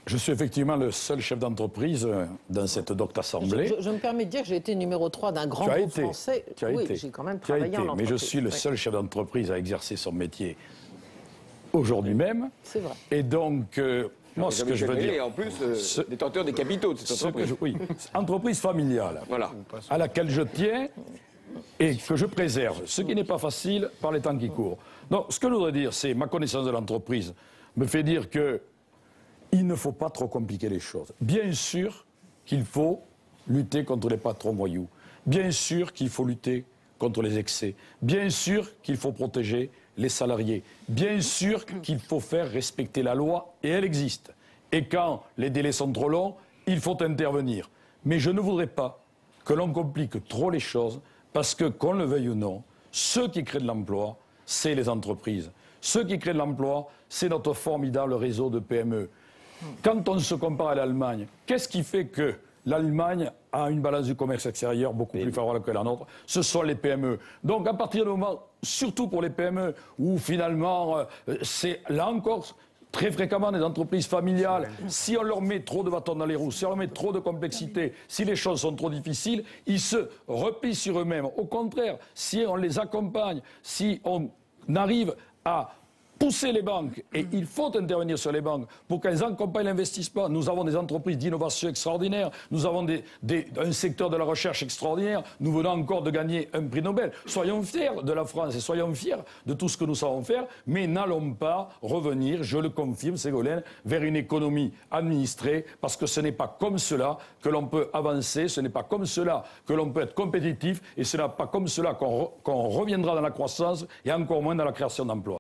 Je suis effectivement le seul chef d'entreprise dans cette docte assemblée. Je me permets de dire que j'ai été numéro 3 d'un grand groupe français. Oui, j'ai quand même travaillé en entreprise. Mais je suis le seul chef d'entreprise à exercer son métier aujourd'hui même. C'est vrai. Et donc, moi, ce que je veux dire... Et en plus, détenteur des capitaux de cette entreprise. Oui, entreprise familiale, voilà, à laquelle je tiens et que je préserve, ce qui n'est pas facile par les temps qui courent. Donc, ce que je voudrais dire, c'est ma connaissance de l'entreprise me fait dire que il ne faut pas trop compliquer les choses. Bien sûr qu'il faut lutter contre les patrons voyous. Bien sûr qu'il faut lutter contre les excès. Bien sûr qu'il faut protéger les salariés. Bien sûr qu'il faut faire respecter la loi, et elle existe. Et quand les délais sont trop longs, il faut intervenir. Mais je ne voudrais pas que l'on complique trop les choses, parce que, qu'on le veuille ou non, ceux qui créent de l'emploi, c'est les entreprises. Ceux qui créent de l'emploi, c'est notre formidable réseau de PME. Quand on se compare à l'Allemagne, qu'est-ce qui fait que l'Allemagne a une balance du commerce extérieur beaucoup plus favorable que la nôtre? Ce sont les PME. Donc à partir du moment, surtout pour les PME, où finalement, c'est là encore très fréquemment des entreprises familiales, si on leur met trop de bâtons dans les roues, si on leur met trop de complexité, si les choses sont trop difficiles, ils se replient sur eux-mêmes. Au contraire, si on les accompagne, si on arrive à pousser les banques, et il faut intervenir sur les banques pour qu'elles accompagnent l'investissement. Nous avons des entreprises d'innovation extraordinaires, nous avons un secteur de la recherche extraordinaire, nous venons encore de gagner un prix Nobel. Soyons fiers de la France et soyons fiers de tout ce que nous savons faire, mais n'allons pas revenir, je le confirme, Ségolène, vers une économie administrée, parce que ce n'est pas comme cela que l'on peut avancer, ce n'est pas comme cela que l'on peut être compétitif, et ce n'est pas comme cela qu'on reviendra dans la croissance, et encore moins dans la création d'emplois.